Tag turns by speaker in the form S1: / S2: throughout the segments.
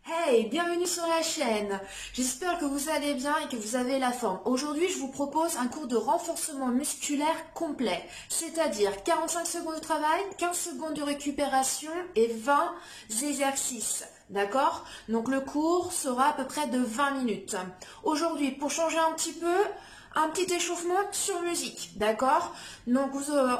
S1: Hey, bienvenue sur la chaîne. J'espère que vous allez bien et que vous avez la forme. Aujourd'hui, je vous propose un cours de renforcement musculaire complet, c'est-à-dire 45 secondes de travail, 15 secondes de récupération et 20 exercices. D'accord? Donc le cours sera à peu près de 20 minutes. Aujourd'hui, pour changer un petit peu, un petit échauffement sur musique. D'accord? Donc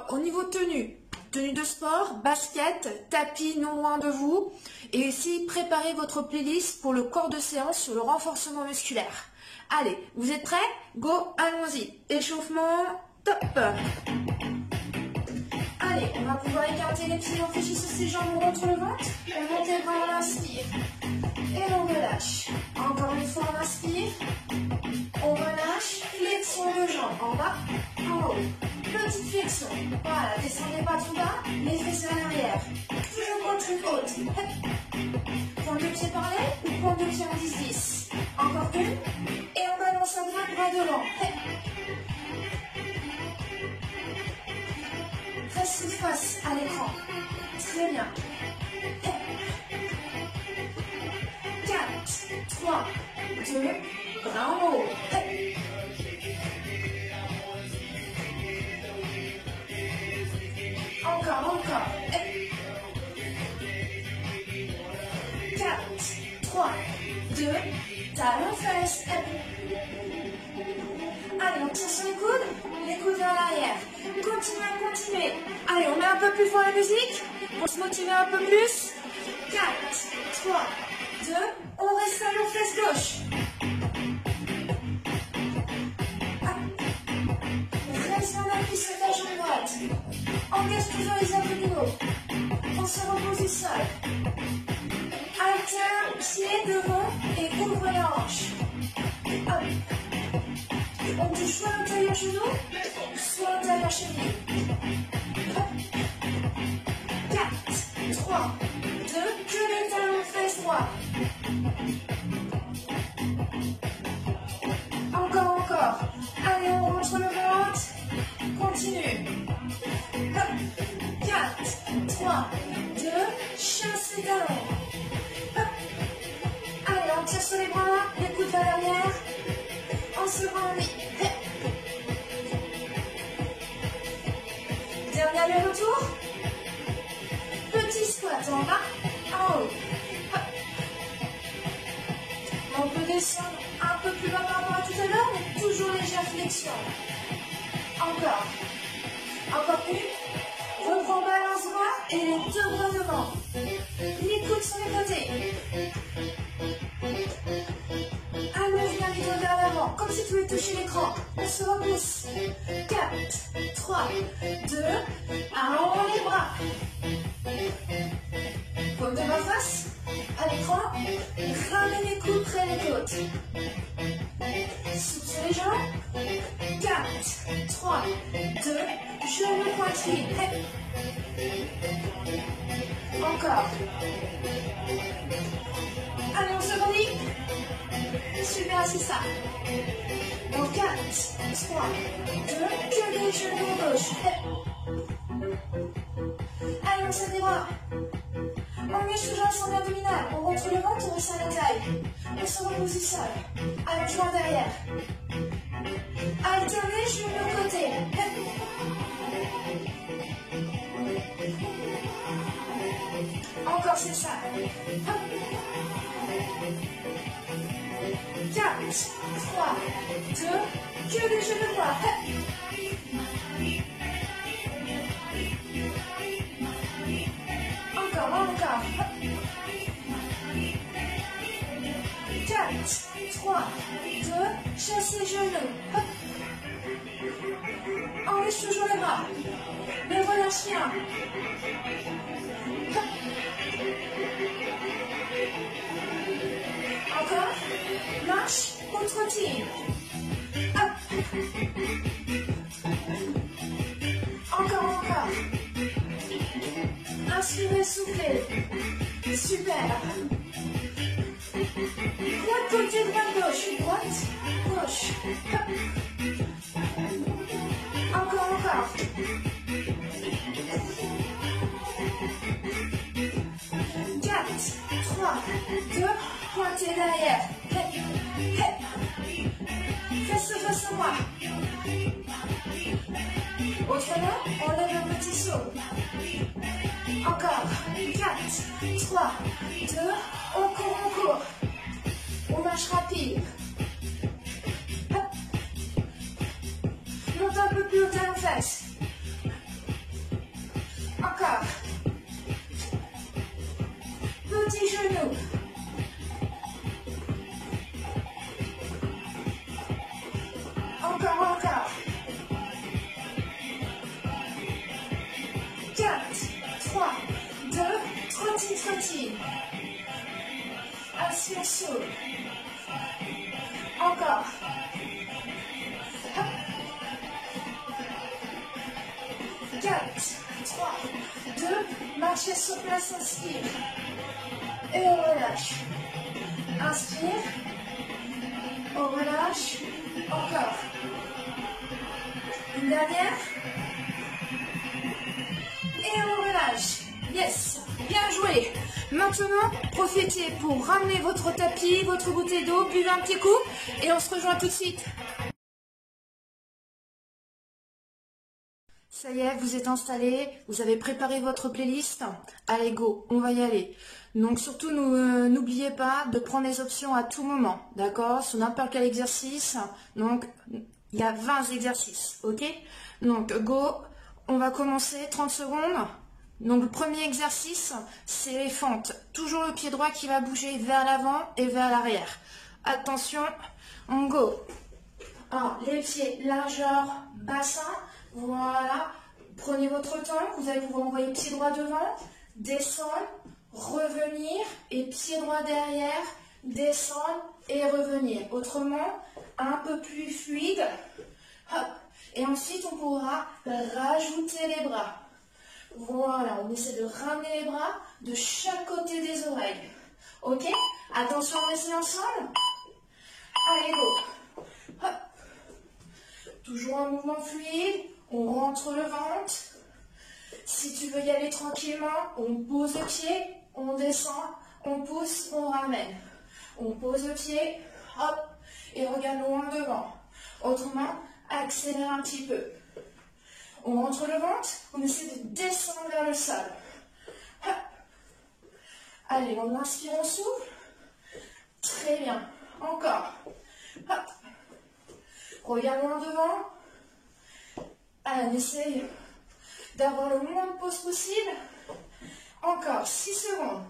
S1: au niveau tenue de sport, basket, tapis non loin de vous. Et aussi, préparez votre playlist pour le corps de séance sur le renforcement musculaire. Allez, vous êtes prêts? Go, allons-y. Échauffement, top. Allez, on va pouvoir écarter les pieds, on fléchit sur ses jambes, on rentre le ventre. On monte les bras, on inspire. Et on relâche. Encore une fois, on inspire. On relâche. Flexion de jambes. En bas, en haut. Petite flexion. Voilà, descendez pas tout bas. Les fesses à l'arrière. Toujours poitrine haute. Pointe de pied par là ou pointe de pied en 10-10. Encore une. Et on balance à droite, bras devant. Reste face à l'écran. Très bien. 4, 3, 2, bras en haut. Encore. 4, 3, 2, talons fesses. Allez, on tire sur les coudes vers l'arrière. Continuez. Allez, on met un peu plus fort la musique pour se motiver un peu plus. 4, 3, 2, on reste talons fesses gauche. Reste en appui sur la jambe droite. Engage toujours les abdominaux. On se repose du sol. Alterne, pied devant et ouvre la hanche. Hop. On touche soit l'intérieur genou, soit l'intérieur cheville. 4, 3, 2, que le talon fesses droit. Encore. Allez, on rentre le ventre. Continue. 4, 3, 2, chasse les talons. Allez, on tire sur les bras, les coudes vers l'arrière. On se remet. Dernier retour. Petit squat en bas, en haut. On peut descendre un peu plus bas par rapport à tout à l'heure, mais toujours légère flexion. Encore une. Reprends balance bras et les deux bras devant. Les coudes sur les côtés. Allonge bien les doigts vers l'avant, comme si tu voulais toucher l'écran. On se repousse. 4, 3, 2, allons les bras. Paume de bras face à l'écran. Ramène les coudes près des côtes. Souple sur les jambes. 4, 3, 2, genou poitrine. Encore. Allez, on se relie. Super, c'est ça. Donc 4, 3, 2, que les genoux gauche. Allez, on se bras. On met toujours la sonde abdominale. On rentre le ventre, on resserre la taille. On se repose du sol. Allongement derrière. Alternez genou de côté. Encore, c'est ça. 4, 3, 2, que les genoux droits. Encore. 4, 3, 2, chasse les genoux. Enlève toujours les bras. Ne relâche rien. Encore. Marche ou trottine. Encore. Inspirez, soufflez. Super. Droite côté, droite gauche. Droite, gauche. Encore. 4, 3, 2, côté derrière. Hey, hey. Reste face à moi. Autrement, on lève un petit saut. Encore. 4, 3, 2, on court. On marche rapide. Hop. Monte un peu plus haut à la face. Encore. Petit genou. Encore. 4, 3, 2, trottine. Inspiration. Encore. Hop. 4, 3, 2, marchez sur place, inspire. Et on relâche. Inspire. On relâche. Encore. Une dernière. Et on relâche. Yes. Bien joué. Maintenant, profitez pour ramener votre tapis, votre bouteille d'eau, buvez un petit coup et on se rejoint tout de suite. Ça y est, vous êtes installés, vous avez préparé votre playlist. Allez, go, on va y aller. Donc surtout, n'oubliez pas de prendre les options à tout moment, d'accord? Sur n'importe quel exercice. Donc, il y a 20 exercices, ok? Donc, go, on va commencer, 30 secondes. Donc, le premier exercice, c'est les fentes. Toujours le pied droit qui va bouger vers l'avant et vers l'arrière. Attention, on go. Alors, les pieds, largeur, bassin. Voilà, prenez votre temps, vous allez vous envoyer pied droit devant, descendre, revenir et pied droit derrière, descendre et revenir. Autrement, un peu plus fluide. Hop. Et ensuite, on pourra rajouter les bras. Voilà, on essaie de ramener les bras de chaque côté des oreilles. Ok? Attention, on essaie ensemble. Allez, go. Hop. Toujours un mouvement fluide. On rentre le ventre. Si tu veux y aller tranquillement, on pose le pied, on descend, on pousse, on ramène. On pose le pied, hop, et regarde loin devant. Autrement, accélère un petit peu. On rentre le ventre, on essaie de descendre vers le sol. Hop. Allez, on inspire, on souffle. Très bien. Encore. Hop. Regarde loin devant. Allez, on essaye d'avoir le moins de pause possible. Encore 6 secondes.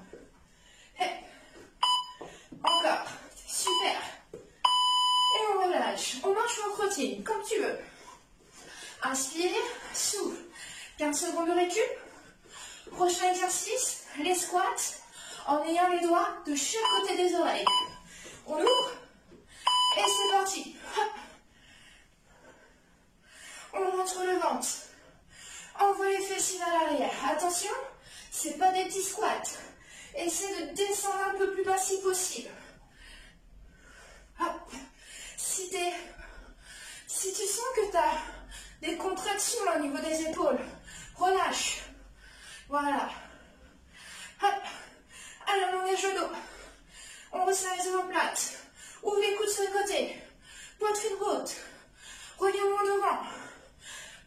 S1: Hey. Encore. Super. Et on relâche. On marche ou on trottine, comme tu veux. Inspire, souffle. 15 secondes de récup. Prochain exercice, les squats en ayant les doigts de chaque côté des oreilles. On ouvre et c'est parti. Hop. On rentre le ventre. Envoie les fessiers vers l'arrière. Attention, c'est pas des petits squats. Essaie de descendre un peu plus bas si possible. Hop. Si tu sens que tu as des contractions au niveau des épaules, relâche. Voilà. Hop. Allez, on engage le dos. On resserre les omoplates. Ouvre les coudes sur le côté. Poitrine haute. Regarde loin devant.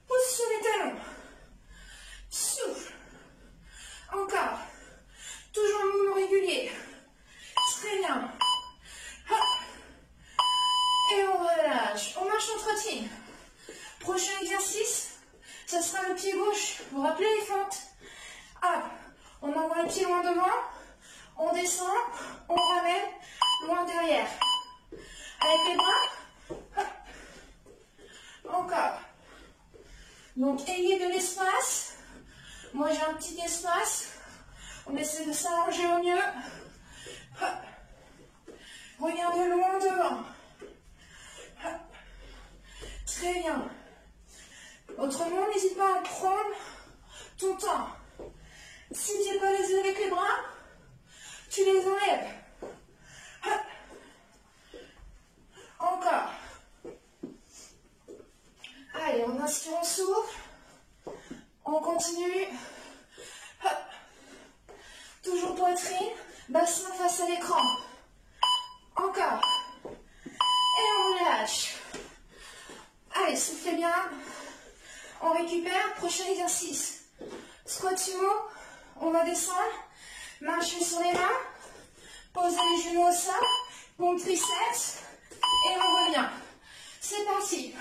S1: Pousse sur les talons. Souffle. Encore. Toujours un mouvement régulier. Très bien. Hop. Et on relâche. On marche en trottine. Prochain exercice, ce sera le pied gauche. Vous vous rappelez les fentes? Hop. On envoie les pieds loin devant. On descend. On ramène loin derrière. Avec les bras. Hop. Encore. Donc, ayez de l'espace. Moi, j'ai un petit espace. On essaie de s'arranger au mieux. Hop. Regardez loin devant. Hop. Très bien. Autrement, n'hésite pas à prendre ton temps. Si tu n'es pas à l'aise avec les bras, tu les enlèves. Hop. Encore. Allez, on inspire, on souffle. On continue. Hop. Toujours poitrine, bassin face à l'écran. Encore. Et on relâche. Allez, soufflez bien. On récupère. Prochain exercice. Squat sumo. On va descendre. Marcher sur les mains. Posez les genoux au sol. Pompe triceps. Et on revient. C'est parti.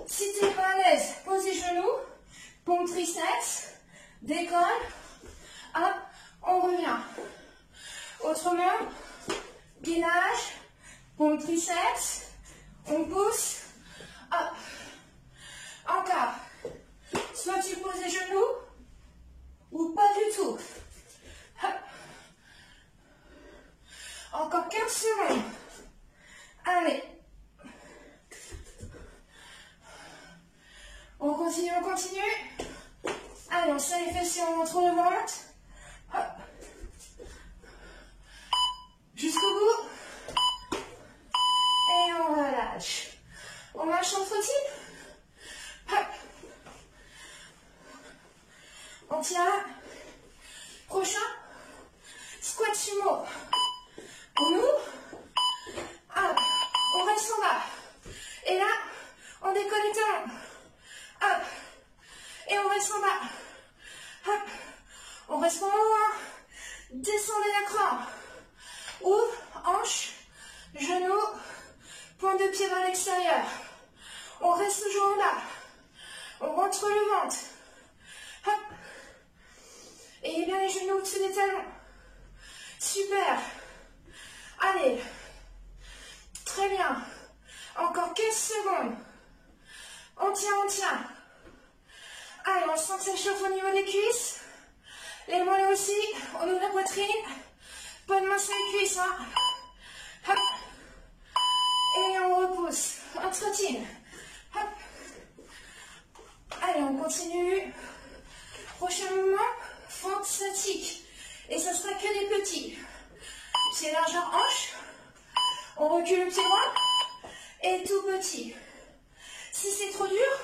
S1: Si tu n'es pas à l'aise, pose les genoux. Pompe triceps. Décolle. Hop. On revient. Autrement, gainage. Pompe triceps. On pousse. Hop. Encore. Soit tu poses les genoux, ou pas du tout. Hop. Encore 15 secondes. Allez. On continue, on continue. Allez, on serre les fessiers, on rentre le ventre. Hop. Jusqu'au bout. Et on relâche. On marche en footing. Hop. On tient. Prochain. Squat sumo. On ouvre. Hop. On reste en bas. Et là, on décolle les talons. Hop. Et on reste en bas. Hop. On reste en haut. Descendez la cran. Ouvre, hanche, genou, pointe de pied vers l'extérieur. On reste toujours en bas. On rentre le ventre. Hop. Et bien les genoux au-dessus des talons. Super. Allez. Très bien. Encore 15 secondes. On tient, on tient. Allez, on sent que ça chauffe au niveau des cuisses. Les mollets aussi. On ouvre la poitrine. Pas de main sur les cuisses, hein. Hop. Et on repousse. On trottine. Hop. Allez, on continue. Prochain mouvement, fente statique. Et ça sera que des petits. Pied largeur hanche. On recule le pied droit. Et tout petit. Si c'est trop dur,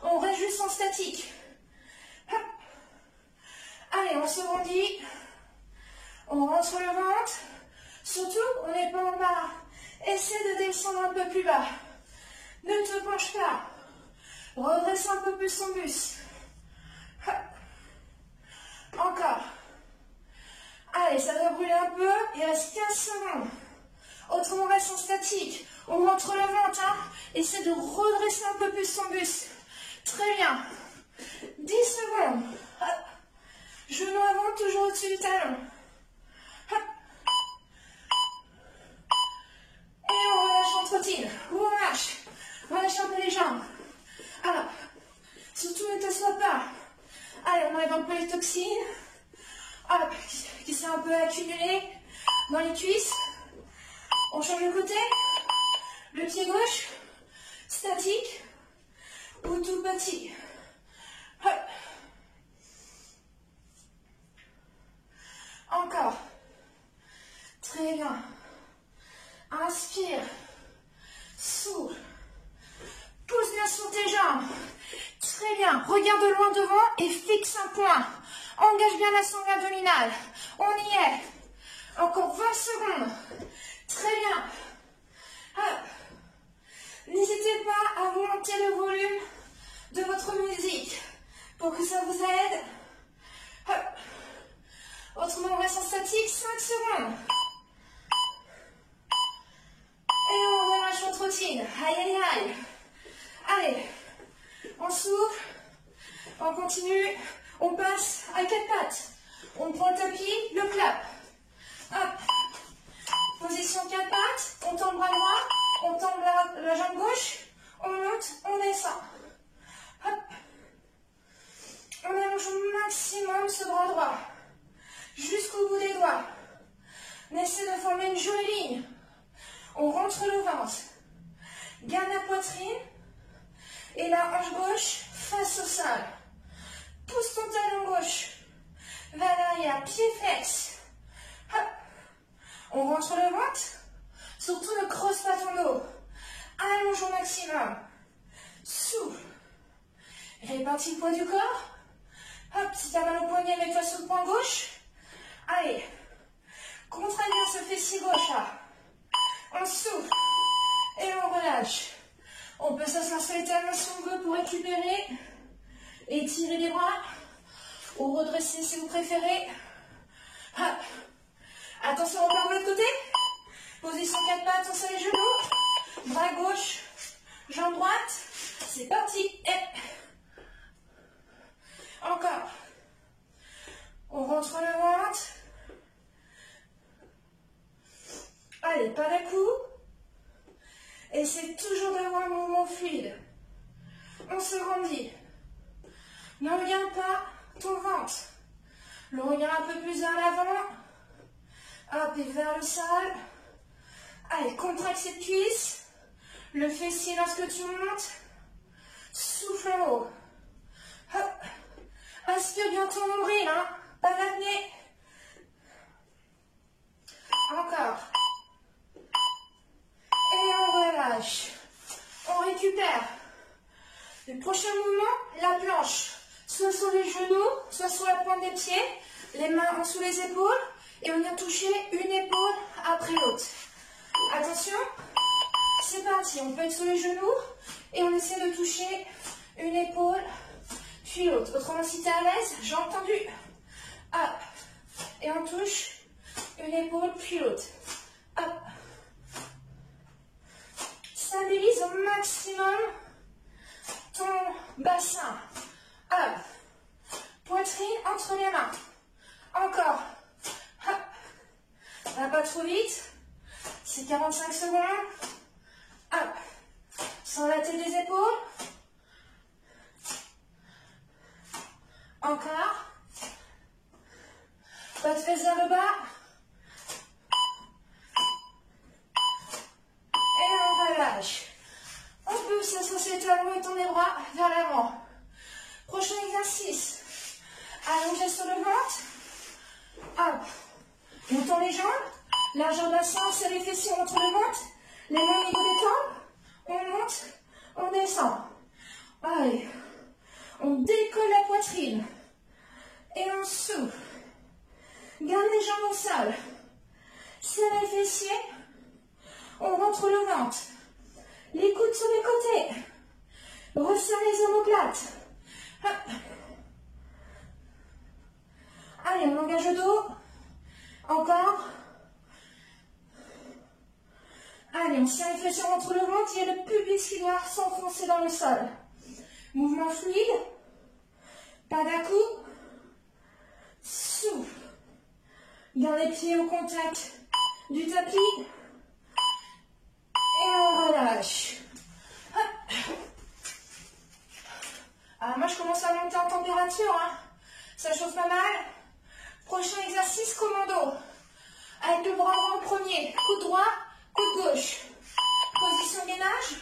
S1: on reste juste en statique. Hop. Allez, on se rendit. On rentre le ventre. Surtout, on n'est pas en bas. Essaie de descendre un peu plus bas. Ne te penche pas. Redresse un peu plus ton buste. Hop. Encore. Allez, ça va brûler un peu. Il reste 15 secondes. Autrement, on reste en statique. On rentre le ventre. Hein. Essaie de redresser un peu plus ton buste. Très bien. 10 secondes. Hop. Genou avant, toujours au-dessus du talon. Hop. Et on relâche en trottine. Ou on lâche. Relâche un peu les jambes. Alors, surtout ne t'assois pas. Allez, on enlève un peu les toxines. Hop, qui s'est un peu accumulé dans les cuisses. On change de côté. Le pied gauche, statique ou tout petit. Hop. Encore. Très bien. Inspire. Souffle. Pousse bien sur tes jambes. Très bien. Regarde loin devant et fixe un point. Engage bien la sangle abdominale. On y est. Encore 20 secondes. Très bien. Hop. N'hésitez pas à monter le volume de votre musique pour que ça vous aide. Hop. Autrement, on reste en statique 5 secondes. Et on relâche notre routine. Aïe, aïe, aïe. Allez. On souffle. On continue. On passe à 4 pattes. On prend le tapis, le clap. Hop. Position 4 pattes. On tend le bras droit. On tend la jambe gauche. On monte, on descend. Hop. On allonge au maximum ce bras droit. Jusqu'au bout des doigts. On essaie de former une jolie ligne. On rentre le ventre. Garde la poitrine. Et la hanche gauche face au sol. Pousse ton talon gauche vers l'arrière. Pied flex. Hop. On rentre le ventre. Surtout ne creuse pas ton dos. Allonge au maximum. Souffle. Répartis le poids du corps. Hop, si tu as mal au poignet, mets-toi sur le poing gauche. Allez. Contrains bien ce fessier gauche là. étirez les bras. Ou redressez si vous préférez. Hop. Attention, on part de l'autre côté. Position 4 pattes, on serre les genoux. Bras gauche, jambe droite. C'est parti. Et encore. On rentre le ventre. Allez, pas d'un coup. Et c'est toujours d'avoir un mouvement fluide. On se grandit. Ne regarde pas ton ventre. Le regard un peu plus vers l'avant. Hop, et vers le sol. Allez, contracte cette cuisse. Le fessier lorsque tu montes. Souffle en haut. Hop. Inspire bien ton nombril, hein. Pas d'apnée. Encore. Et on relâche. On récupère. Le prochain mouvement, la planche. Soit sur les genoux, soit sur la pointe des pieds. Les mains en dessous les épaules. Et on vient toucher une épaule après l'autre. Attention. C'est parti. On peut être sur les genoux. Et on essaie de toucher une épaule, puis l'autre. Autrement, si tu es à l'aise, j'ai entendu. Hop. Et on touche une épaule, puis l'autre. Hop. Stabilise au maximum ton bassin. Hop. Poitrine entre les mains. Encore. Hop. Ça va pas trop vite. C'est 45 secondes. Hop. Sans la tête des épaules. Encore. Pas de fesses vers le bas. Et on relâche. On peut s'associer talons et tourner les bras vers l'avant. Prochain exercice. Allongez sur le ventre. Hop. On tend les jambes. Largeur bassin, on serre les fessiers entre le ventre. Les mains au niveau des tempes. On monte, on descend. Allez. On décolle la poitrine. Et on souffle. Garde les jambes au sol. Serre les fessiers. On rentre le ventre. Les coudes sur les côtés. Resserre les omoplates. Hop. Allez, on engage le dos. Encore. Allez, on serre les fessiers, on rentre le ventre. Il y a le pubis qui doit s'enfoncer dans le sol. Mouvement fluide. Pas d'un coup. Souffle. Garde les pieds au contact du tapis. Et on relâche. Hop. Alors moi je commence à monter en température. Hein. Ça chauffe pas mal. Prochain exercice commando. Avec le bras droit en premier. Coude droit, coude gauche. Position gainage.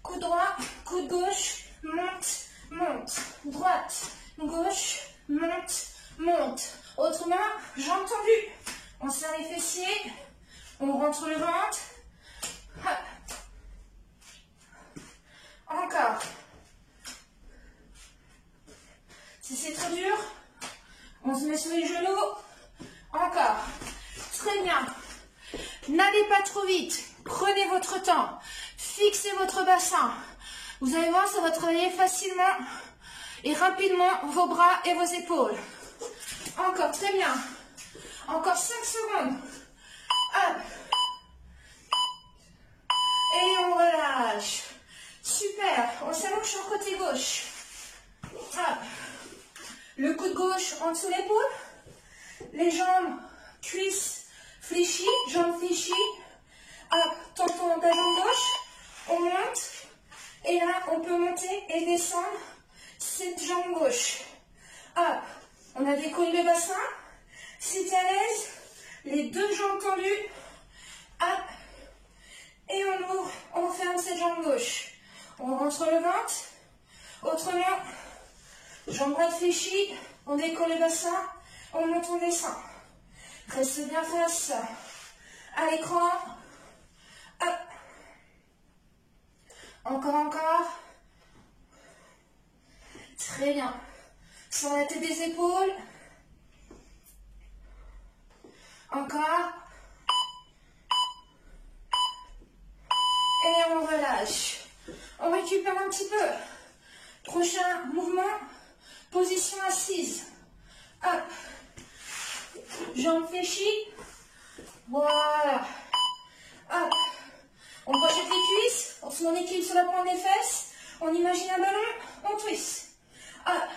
S1: Coude droit, coude gauche. Monte, monte. Droite, gauche, monte, monte. Autre main, jambes tendues. On serre les fessiers. On rentre le ventre. Hop. Encore. Si c'est trop dur, on se met sur les genoux. Encore. Très bien. N'allez pas trop vite. Prenez votre temps. Fixez votre bassin. Vous allez voir, ça va travailler facilement et rapidement vos bras et vos épaules. Encore, très bien. Encore 5 secondes. Hop. Et on relâche. Super. On s'allonge sur le côté gauche. Hop. Le coude gauche en dessous l'épaule. Les jambes, cuisses fléchies, jambes fléchies. Hop. Tentons ta jambe gauche. On monte. Et là, on peut monter et descendre cette jambe gauche. Hop. On a décollé le bassin. Si tu es à l'aise, les deux jambes tendues. Hop. Et on ouvre, on ferme cette jambe gauche. On rentre le ventre. Autrement, jambes droite fléchies. On décolle le bassin. On monte, on descend. Reste bien face à l'écran. Hop. Encore, encore. Très bien. Sur la tête des épaules. Encore. Et on relâche. On récupère un petit peu. Prochain mouvement. Position assise. Hop. Jambes fléchies. Voilà. Hop. On projette les cuisses. On se met en équilibre sur la pointe des fesses. On imagine un ballon. On twist. Hop.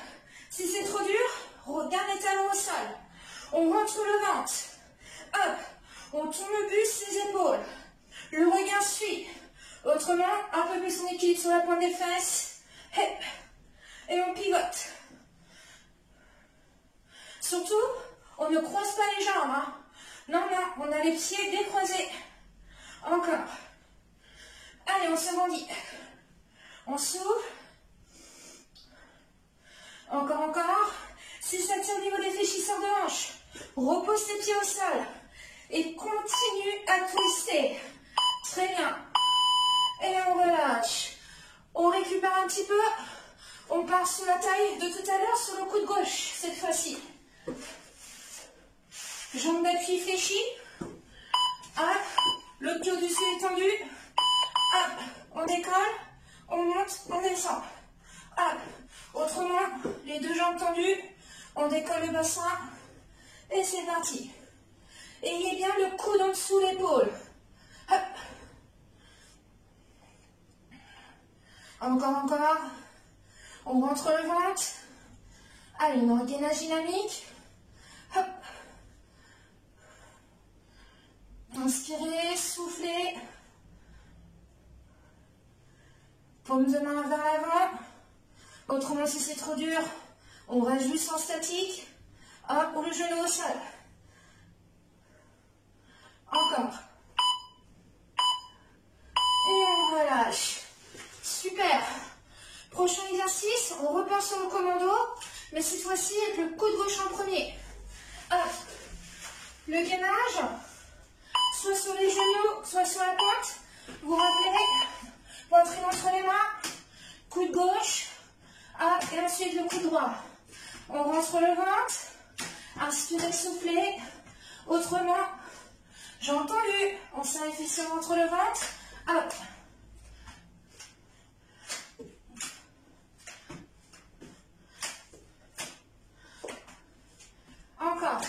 S1: Si c'est trop dur, regarde les talons au sol. On rentre le ventre. Hop. On tourne le buste, les épaules. Le regard suit. Autrement, un peu plus en équilibre sur la pointe des fesses. Hop. Et on pivote. Surtout, on ne croise pas les jambes. Hein. Non, non, on a les pieds décroisés. Encore. Allez, on s'agrandit. On souffle. Encore, encore. Si ça tire au niveau des fléchisseurs de hanches, repose tes pieds au sol. Et continue à twister. Très bien. Et on relâche. On récupère un petit peu. On part sur la taille de tout à l'heure sur le coude gauche, cette fois-ci. Jambes d'appui fléchies. Hop. Le pied au-dessus est tendu. Hop. On décolle. On monte. On descend. Hop. Autrement, les deux jambes tendues. On décolle le bassin. Et c'est parti. Ayez bien le coude en dessous l'épaule. Hop. Encore, encore. On rentre le ventre. Allez, une gainage dynamique. Hop. Inspirez, soufflez. Paume de main vers l'avant. Autrement, si c'est trop dur, on reste juste en statique. Hop, ou le genou au sol. Encore. Et on relâche. Super. Prochain exercice, on repart sur le commando, mais cette fois-ci avec le coude gauche en premier. Hop. Le gainage, soit sur les genoux, soit sur la pointe. Vous rappelez, poitrine entre les mains, coude gauche, hop, et ensuite le coude droit. On rentre le ventre, inspirez, soufflez. Autrement, j'ai entendu, on serre les fessiers entre le ventre, hop. Encore.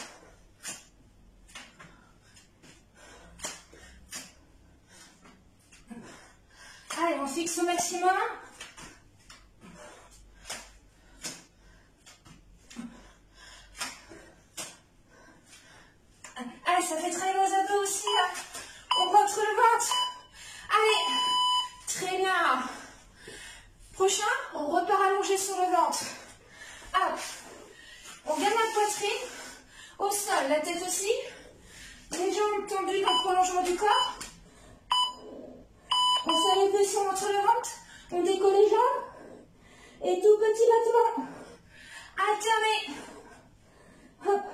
S1: Allez, on fixe au maximum. Allez, ça fait travailler nos abdos aussi, là. On rentre le ventre. Allez, très bien. Prochain, on repart allongé sur le ventre. Hop. On garde la poitrine au sol, la tête aussi. Les jambes tendues dans le prolongement du corps. On serre les pressions entre le ventre. On décolle les jambes. Et tout petit battement. Alterné. Hop.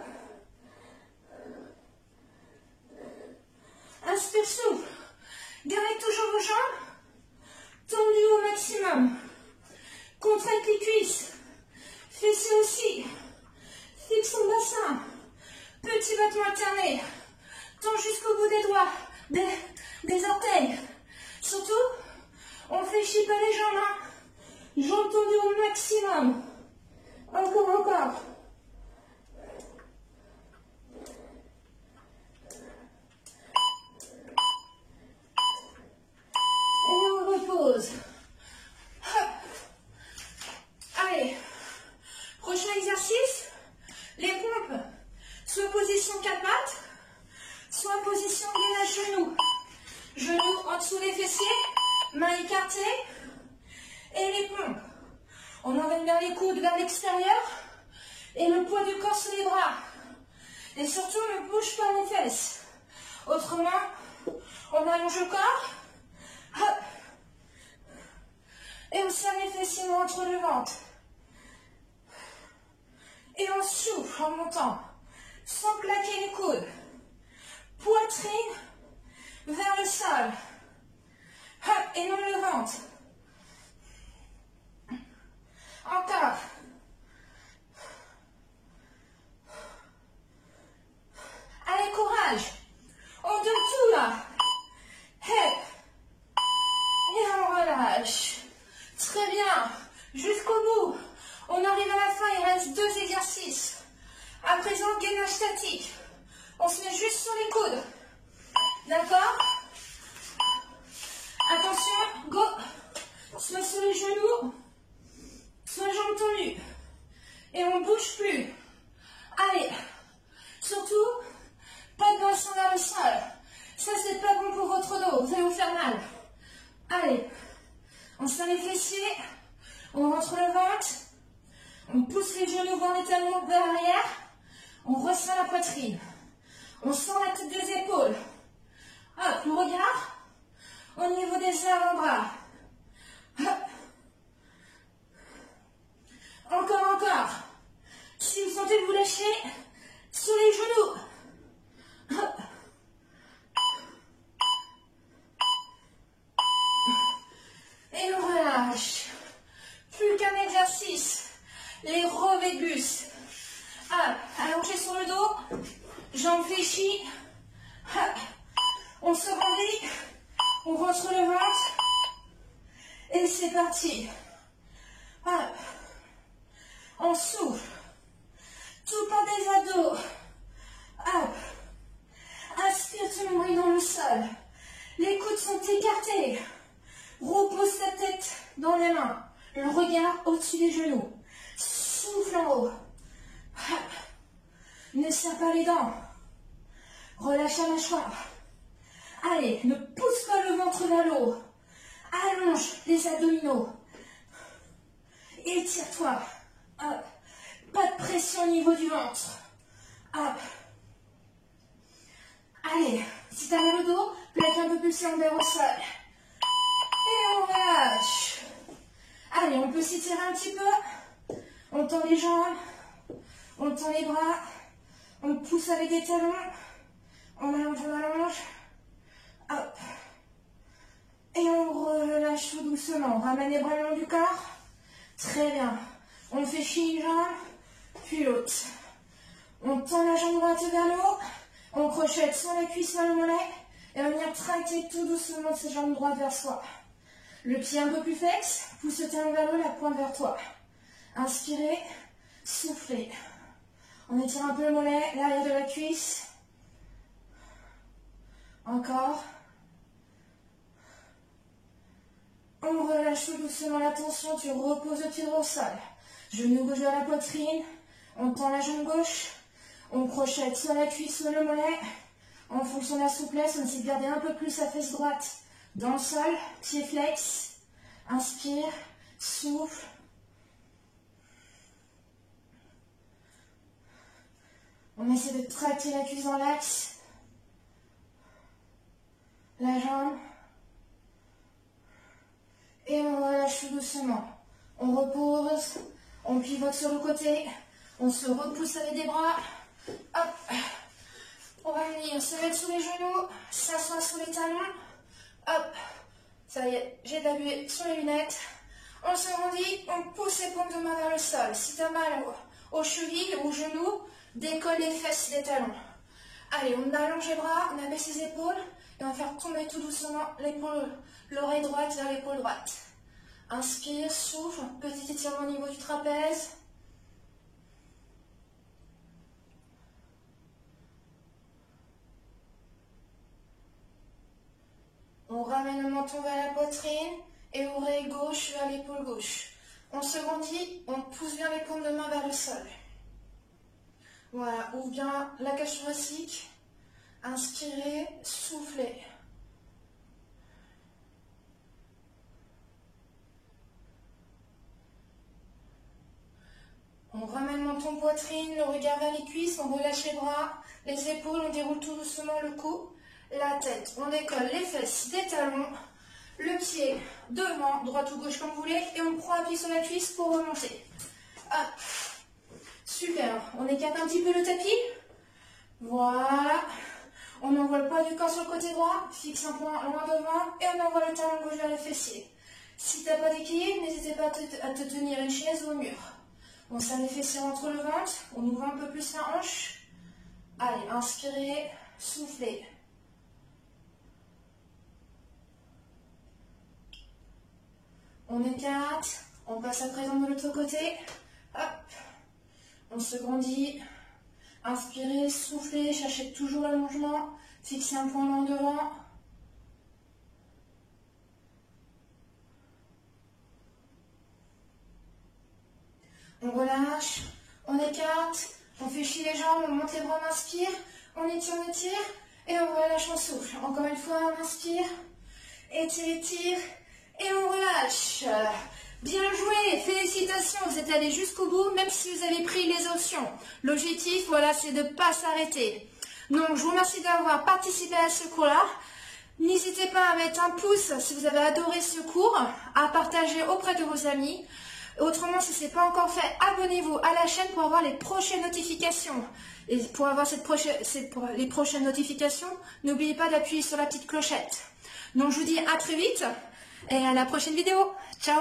S1: Inspire, souffle. Gardez toujours vos jambes tendues au maximum. Contracte les cuisses. Fessiers aussi. Fixe son bassin. Petit battement alterné. Tends jusqu'au bout des doigts, des orteils. Surtout, on fléchit pas les jambes. Hein. Jambes tendues au maximum. Encore, encore. Et on repose. Hop. Allez. Prochain exercice. Les pompes. Soit position 4 pattes, soit position gainage genou. Genoux en dessous des fessiers, mains écartées. Et les pompes. On emmène bien les coudes vers l'extérieur. Et le poids du corps sur les bras. Et surtout, ne bouge pas les fesses. Autrement, on allonge le corps. Hop. Et on serre les fessiers entre le ventre. Et on souffle en montant. Sans plaquer les coudes. Poitrine vers le sol. Hop, et non le ventre. Encore. Allez, courage. On donne tout là. Hop. Et on relâche. Très bien. Jusqu'au bout. On arrive à la fin, il reste À présent, gainage statique. On se met juste sur les coudes. D'accord? Attention, go. Soit sur les genoux, soit jambes tendues. Et on ne bouge plus. Allez. Surtout, pas de bassin vers le sol. Ça, c'est pas bon pour votre dos. Vous allez vous faire mal. Allez. On serre les fessiers. On rentre le ventre. On pousse les genoux vers les talons vers l'arrière. On ressent la poitrine. On sent la tête des épaules. Hop, le regard au niveau des avant-bras. Encore, encore. Si vous sentez vous lâcher, sur les genoux. Hop. Et on relâche. Plus qu'un exercice. Les relevés de bus. Hop. Allongé sur le dos. Jambes fléchies. Hop. On se rendit. On rentre le ventre. Et c'est parti. Hop. On souffle. Tout par des abdos. Hop. Inspire ton nombril dans le sol. Les coudes sont écartés. Repose ta tête dans les mains. Le regard au-dessus des genoux. Souffle en haut. Hop. Ne serre pas les dents. Relâche la mâchoire. Allez, ne pousse pas le ventre vers le haut. Allonge les abdominaux. Étire-toi. Hop. Pas de pression au niveau du ventre. Hop. Allez, si tu as mal au dos, plaque un peu plus l'envers au sol. Et on relâche. Allez, on peut s'étirer un petit peu. On tend les jambes. On tend les bras. On pousse avec des talons. On allonge, on allonge. Hop. Et on relâche tout doucement. On ramène les bras le long du corps. Très bien. On fait chier une jambe, puis l'autre. On tend la jambe droite vers le haut. On crochette soit la cuisse, soit le mollet. Et on va venir tracter tout doucement cette jambe droite vers soi. Le pied un peu plus flex. Pousse le talon vers le haut, la pointe vers toi. Inspirez. Soufflez. On étire un peu le mollet, l'arrière de la cuisse. Encore. On relâche tout doucement la tension, tu reposes le pied droit au sol. Genou gauche vers la poitrine, on tend la jambe gauche, on crochette soit la cuisse, soit le mollet. En fonction de la souplesse, on essaie de garder un peu plus la fesse droite dans le sol, pied flex. Inspire, souffle. On essaie de tracter la cuisse dans l'axe. La jambe. Et on relâche tout doucement. On repose, on pivote sur le côté, on se repousse avec des bras. Hop. On va venir se mettre sous les genoux, s'asseoir sur les talons. Hop. Ça y est, j'ai appuyé sur les lunettes. On se rendit, on pousse les paumes de main vers le sol. Si tu as mal aux chevilles, aux genoux, décolle les fesses des talons. Allez, on allonge les bras, on abaisse les épaules. Et on va faire tomber tout doucement l'oreille droite vers l'épaule droite. Inspire, souffle, petit étirement au niveau du trapèze. On ramène le menton vers la poitrine et oreille gauche vers l'épaule gauche. On se rendit, on pousse bien les paumes de main vers le sol. Voilà, ouvre bien la cage thoracique. Inspirez, soufflez. On ramène le menton poitrine, le regard vers les cuisses, on relâche les bras, les épaules, on déroule tout doucement le cou, la tête, on décolle les fesses des talons, le pied devant, droite ou gauche comme vous voulez, et on prend appui sur la cuisse pour remonter. Hop. Super, on écarte un petit peu le tapis. Voilà. On envoie le poids du corps sur le côté droit, fixe un point loin devant, et on envoie le talon gauche vers le fessier. Si tu n'as pas d'équilibre, n'hésitez pas à te tenir une chaise ou au mur. On serre les fessiers entre le ventre, on ouvre un peu plus la hanche. Allez, inspirez, soufflez. On écarte, on passe à présent de l'autre côté. Hop, on se grandit. Inspirez, soufflez, cherchez toujours l'allongement. Fixez un point long devant. On relâche, on écarte, on fait chier les jambes, on monte les bras, on inspire, on étire, et on relâche, on souffle. Encore une fois, on inspire, étire, et on relâche. Bien joué, félicitations, vous êtes allés jusqu'au bout, même si vous avez pris les options. L'objectif, voilà, c'est de ne pas s'arrêter. Donc, je vous remercie d'avoir participé à ce cours-là. N'hésitez pas à mettre un pouce si vous avez adoré ce cours, à partager auprès de vos amis. Autrement, si ce n'est pas encore fait, abonnez-vous à la chaîne pour avoir les prochaines notifications. Et pour avoir les prochaines notifications, n'oubliez pas d'appuyer sur la petite clochette. Donc, je vous dis à très vite et à la prochaine vidéo. Ciao!